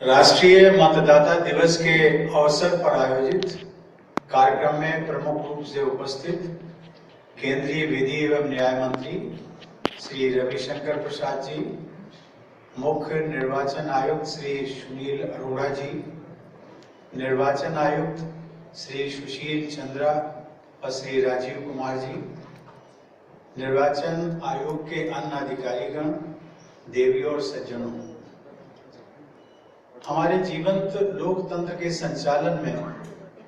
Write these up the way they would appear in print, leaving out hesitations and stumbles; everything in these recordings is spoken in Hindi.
राष्ट्रीय मतदाता दिवस के अवसर पर आयोजित कार्यक्रम में प्रमुख रूप से उपस्थित केंद्रीय विधि एवं न्याय मंत्री श्री रविशंकर प्रसाद जी, मुख्य निर्वाचन आयुक्त श्री सुनील अरोड़ा जी, निर्वाचन आयुक्त श्री सुशील चंद्रा और श्री राजीव कुमार जी, निर्वाचन आयोग के अन्य अधिकारीगण, देवी और सज्जनों, हमारे जीवंत लोकतंत्र के संचालन में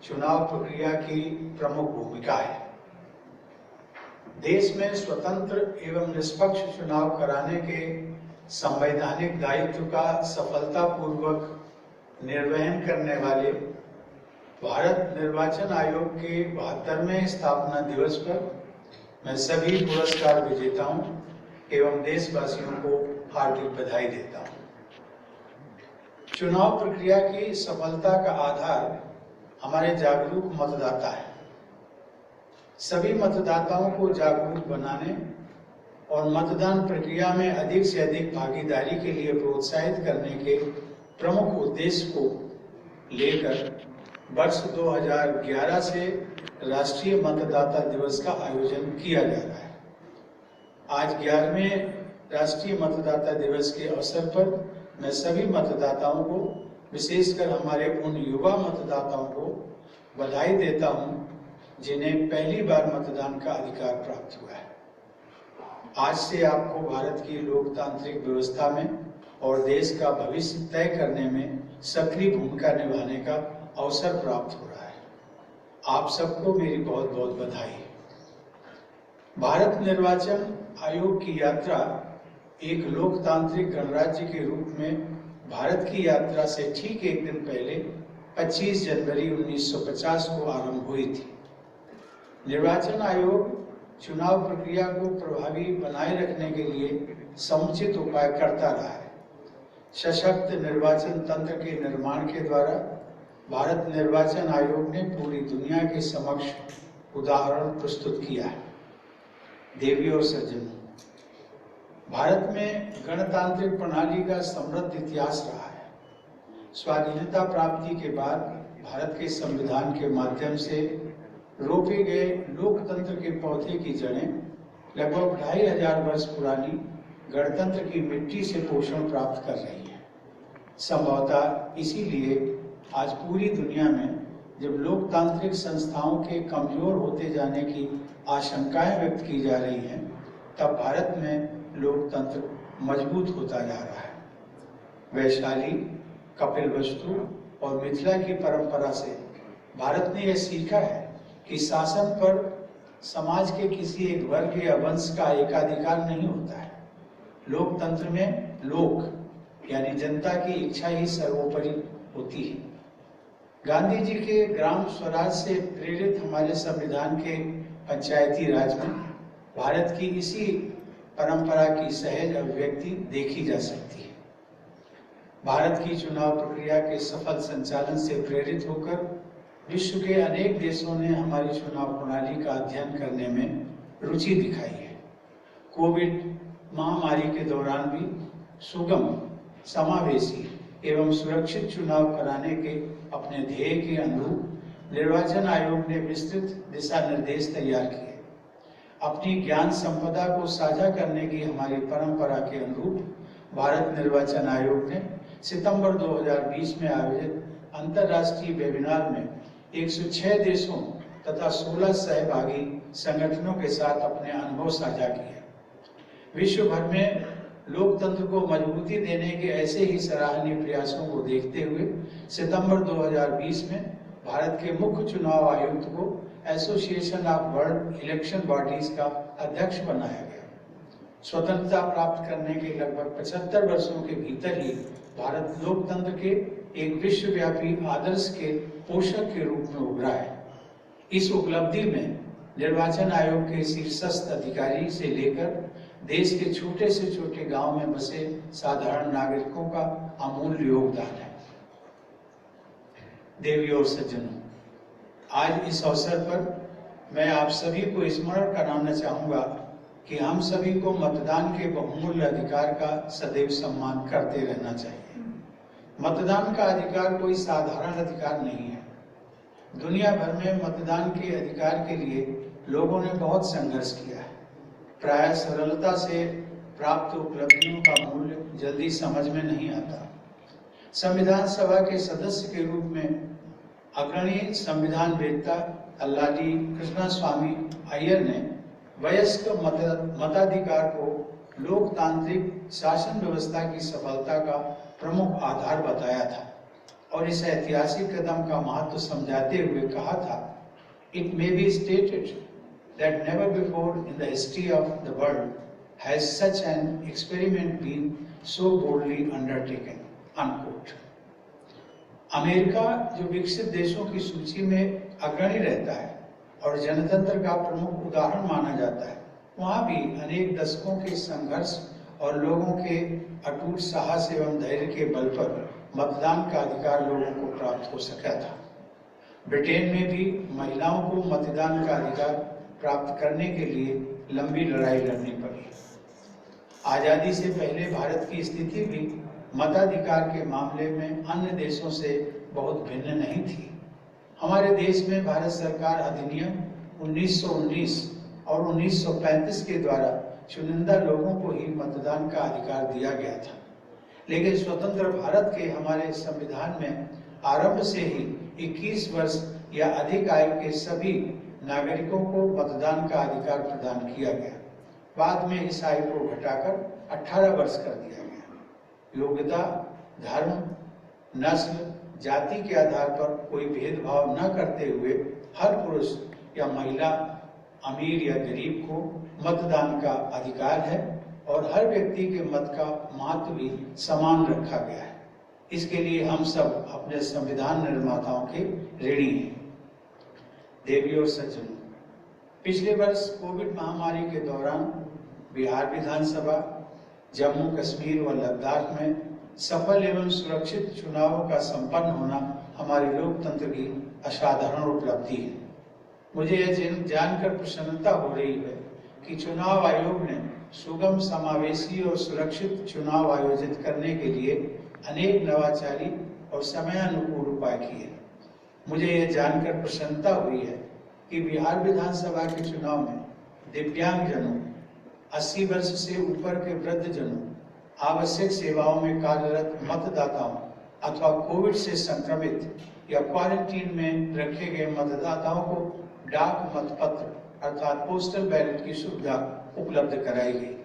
चुनाव प्रक्रिया की प्रमुख भूमिका है। देश में स्वतंत्र एवं निष्पक्ष चुनाव कराने के संवैधानिक दायित्व का सफलतापूर्वक निर्वहन करने वाले भारत निर्वाचन आयोग के 72वें स्थापना दिवस पर मैं सभी पुरस्कार विजेताओं एवं देशवासियों को हार्दिक बधाई देता हूं। चुनाव प्रक्रिया की सफलता का आधार हमारे जागरूक मतदाता है। सभी मतदाताओं को जागरूक बनाने और मतदान प्रक्रिया में अधिक से अधिक भागीदारी के लिए प्रोत्साहित करने के प्रमुख उद्देश्य को लेकर वर्ष 2011 से राष्ट्रीय मतदाता दिवस का आयोजन किया जा रहा है। आज 11वें राष्ट्रीय मतदाता दिवस के अवसर पर मैं सभी मतदाताओं को, विशेषकर हमारे उन युवा मतदाताओं को बधाई देता हूं जिन्हें पहली बार मतदान का अधिकार प्राप्त हुआ है। आज से आपको भारत की लोकतांत्रिक व्यवस्था में और देश का भविष्य तय करने में सक्रिय भूमिका निभाने का अवसर प्राप्त हो रहा है। आप सबको मेरी बहुत बहुत बधाई। भारत निर्वाचन आयोग की यात्रा एक लोकतांत्रिक गणराज्य के रूप में भारत की यात्रा से ठीक एक दिन पहले 25 जनवरी 1950 को आरंभ हुई थी। निर्वाचन आयोग चुनाव प्रक्रिया को प्रभावी बनाए रखने के लिए समुचित उपाय करता रहा है। सशक्त निर्वाचन तंत्र के निर्माण के द्वारा भारत निर्वाचन आयोग ने पूरी दुनिया के समक्ष उदाहरण प्रस्तुत किया है। देवी और सज्जनों, भारत में गणतांत्रिक प्रणाली का समृद्ध इतिहास रहा है। स्वाधीनता प्राप्ति के बाद भारत के संविधान के माध्यम से रोपे गए लोकतंत्र के पौधे की जड़ें लगभग 2500 वर्ष पुरानी गणतंत्र की मिट्टी से पोषण प्राप्त कर रही हैं। संभवतः इसीलिए आज पूरी दुनिया में जब लोकतांत्रिक संस्थाओं के कमजोर होते जाने की आशंकाएं व्यक्त की जा रही हैं, तब भारत में लोकतंत्र मजबूत होता जा रहा है। वैशाली, कपिलवस्तु और मिथिला की परंपरा से भारत ने यह सीखा है कि शासन पर समाज के किसी एक वर्ग या वंश का एकाधिकार नहीं होता है। लोकतंत्र में लोक यानी जनता की इच्छा ही सर्वोपरि होती है। गांधी जी के ग्राम स्वराज से प्रेरित हमारे संविधान के पंचायती राज में भारत की इसी परंपरा की सहज अभिव्यक्ति देखी जा सकती है। भारत की चुनाव प्रक्रिया के सफल संचालन से प्रेरित होकर विश्व के अनेक देशों ने हमारी चुनाव प्रणाली का अध्ययन करने में रुचि दिखाई है। कोविड महामारी के दौरान भी सुगम, समावेशी एवं सुरक्षित चुनाव कराने के अपने ध्येय के अनुरूप निर्वाचन आयोग ने विस्तृत दिशा निर्देश तैयार किए। अपनी ज्ञान संपदा को साझा करने की हमारी परंपरा के अनुरूप भारत निर्वाचन आयोग ने सितंबर 2020 में आयोजित अंतर्राष्ट्रीय वेबिनार में 106 देशों तथा 16 सहभागी संगठनों के साथ अपने अनुभव साझा किए। विश्व भर में लोकतंत्र को मजबूती देने के ऐसे ही सराहनीय प्रयासों को देखते हुए सितंबर 2020 में भारत के मुख्य चुनाव आयुक्त को association of world election bodies का अध्यक्ष बनाया गया। स्वतंत्रता प्राप्त करने के लगभग 75 वर्षों के भीतर ही भारत लोकतंत्र के एक विश्वव्यापी आदर्श के पोषक के रूप में उभरा है। इस उपलब्धि में निर्वाचन आयोग के शीर्षस्थ अधिकारी से लेकर देश के छोटे से छोटे गांव में बसे साधारण नागरिकों का अमूल्य योगदान है। देवी और सज्जनों, आज इस अवसर पर मैं आप सभी को स्मरण कराना चाहूंगा कि हम सभी को मतदान के बहुमूल्य अधिकार का सदैव सम्मान करते रहना चाहिए। मतदान का अधिकार कोई साधारण अधिकार नहीं है। दुनिया भर में मतदान के अधिकार के लिए लोगों ने बहुत संघर्ष किया है। प्राय सरलता से प्राप्त उपलब्धियों का मूल्य जल्दी समझ में नहीं आता। संविधान सभा के सदस्य के रूप में अग्रणी संविधान वेत्ता अल्लाडी कृष्णस्वामी अय्यर ने वयस्क मताधिकार को लोकतांत्रिक शासन व्यवस्था की सफलता का प्रमुख आधार बताया था और इस ऐतिहासिक कदम का महत्व समझाते हुए कहा था, it may be stated that never before in the history of the world has such an experiment been so boldly undertaken, unquote. America जो विकसित देशों की सूची में अग्रणी रहता है और जनतंत्र का प्रमुख उदाहरण माना जाता है, वहाँ भी अनेक दशकों के संघर्ष और लोगों के अटूट साहस एवं धैर्य के बल पर मतदान का अधिकार लोगों को प्राप्त हो सका था। ब्रिटेन में भी महिलाओं को मतदान का अधिकार प्राप्त करने के लिए लंबी लड़ाई लड़नी पड़ी। आजादी से पहले भारत की स्थिति भी मताधिकार के मामले में अन्य देशों से बहुत भिन्न नहीं थी। हमारे देश में भारत सरकार अधिनियम 1919 और 1935 के द्वारा चुनिंदा लोगों को ही मतदान का अधिकार दिया गया था, लेकिन स्वतंत्र भारत के हमारे संविधान में आरंभ से ही 21 वर्ष या अधिक आयु के सभी नागरिकों को मतदान का अधिकार प्रदान किया गया। बाद में इस आयु को घटाकर 18 वर्ष कर दिया गया। योग्यता, धर्म, नस्ल, जाति के आधार पर कोई भेदभाव न करते हुए हर पुरुष या महिला, अमीर या गरीब को मतदान का अधिकार है और हर व्यक्ति के मत का महत्व भी समान रखा गया है। इसके लिए हम सब अपने संविधान निर्माताओं के ऋणी हैं। देवी और सज्जनों, पिछले वर्ष कोविड महामारी के दौरान बिहार विधानसभा, जम्मू कश्मीर व लद्दाख में सफल एवं सुरक्षित चुनावों का संपन्न होना हमारे लोकतंत्र की असाधारण उपलब्धि है। मुझे यह जानकर प्रसन्नता हो रही है कि चुनाव आयोग ने सुगम, समावेशी और सुरक्षित चुनाव आयोजित करने के लिए अनेक नवाचारी और समयानुकूल उपाय किए। मुझे यह जानकर प्रसन्नता हुई है कि बिहार विधानसभा के चुनाव में दिव्यांगजनों, 80 वर्ष से ऊपर के वृद्धजनों, आवश्यक सेवाओं में कार्यरत मतदाताओं अथवा कोविड से संक्रमित या क्वारंटीन में रखे गए मतदाताओं को डाक मतपत्र अर्थात पोस्टल बैलेट की सुविधा उपलब्ध कराई गई।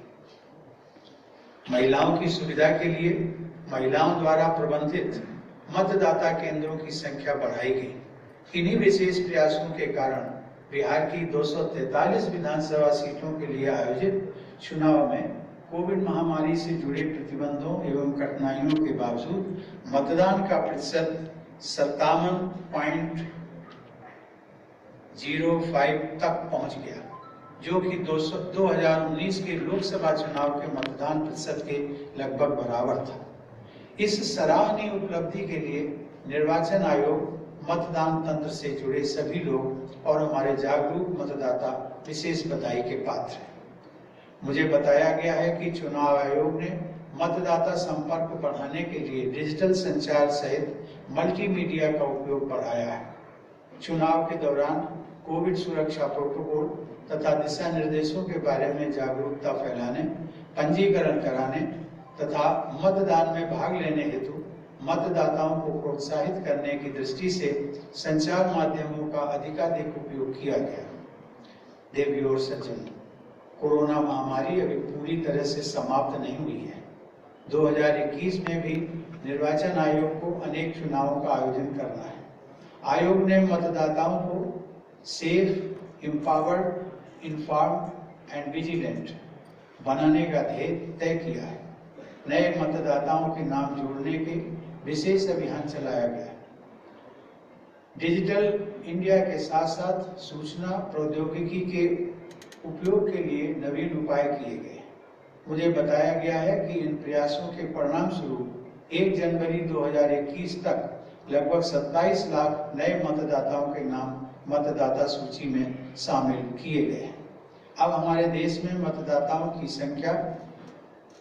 महिलाओं की सुविधा के लिए महिलाओं द्वारा प्रबंधित मतदाता केंद्रों की संख्या बढ़ाई गई। इन्हीं विशेष प्रयासों के कारण बिहार की 243 विधानसभा सीटों के लिए आयोजित चुनाव में कोविड महामारी से जुड़े प्रतिबंधों एवं कठिनाइयों के बावजूद मतदान का प्रतिशत 57.05 तक पहुंच गया, जो कि 2019 के लोकसभा चुनाव के मतदान प्रतिशत के लगभग बराबर था। इस सराहनीय उपलब्धि के लिए निर्वाचन आयोग, मतदान तंत्र से जुड़े सभी लोग और हमारे जागरूक मतदाता विशेष बधाई के पात्र हैं। मुझे बताया गया है कि चुनाव आयोग ने मतदाता संपर्क बढ़ाने के लिए डिजिटल संचार सहित मल्टीमीडिया का उपयोग बढ़ाया है। चुनाव के दौरान कोविड सुरक्षा प्रोटोकॉल तथा दिशा निर्देशों के बारे में जागरूकता फैलाने, पंजीकरण कराने तथा मतदान में भाग लेने हेतु मतदाताओं को प्रोत्साहित करने की दृष्टि से संचार माध्यमों का अधिकाधिक उपयोग किया गया। देवी और सज्जनों, कोरोना महामारी अभी पूरी तरह से समाप्त नहीं हुई है। 2021 में भी निर्वाचन आयोग को अनेक चुनावों का आयोजन करना है। आयोग ने मतदाताओं को safe, empowered, informed and vigilant बनाने का ध्येय तय किया है। नए मतदाताओं के नाम जोड़ने के विशेष अभियान चलाया गया। डिजिटल इंडिया के साथ साथ सूचना प्रौद्योगिकी के उपयोग के लिए नवीन उपाय किए गए। मुझे बताया गया है कि इन प्रयासों के परिणाम स्वरूप 1 जनवरी 2021 तक लगभग 27 लाख नए मतदाताओं के नाम मतदाता सूची में शामिल किए गए हैं। अब हमारे देश में मतदाताओं की संख्या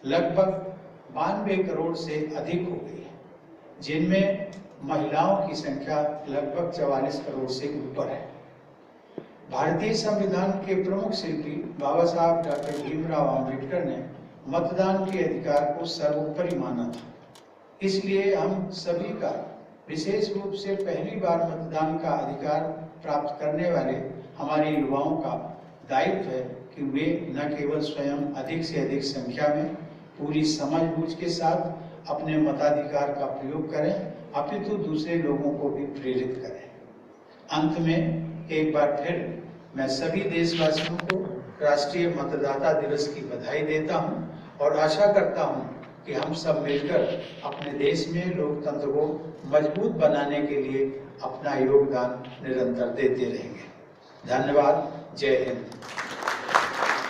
लगभग 92 करोड़ से अधिक हो गई है। जिनमें महिलाओं की संख्या लगभग 44 करोड़ से ऊपर है। भारतीय संविधान के प्रमुख शिल्पी बाबा साहब डॉक्टर भीमराव अम्बेडकर ने मतदान के अधिकार को सर्वोपरि माना था। इसलिए हम सभी का, विशेष रूप से पहली बार मतदान का अधिकार प्राप्त करने वाले हमारे युवाओं का दायित्व है कि वे न केवल स्वयं अधिक से अधिक संख्या में पूरी समझबूझ के साथ अपने मताधिकार का प्रयोग करें, अपितु दूसरे लोगों को भी प्रेरित करें। अंत में एक बार फिर मैं सभी देशवासियों को राष्ट्रीय मतदाता दिवस की बधाई देता हूं और आशा करता हूं कि हम सब मिलकर अपने देश में लोकतंत्र को मजबूत बनाने के लिए अपना योगदान निरंतर देते रहेंगे। धन्यवाद। जय हिंद।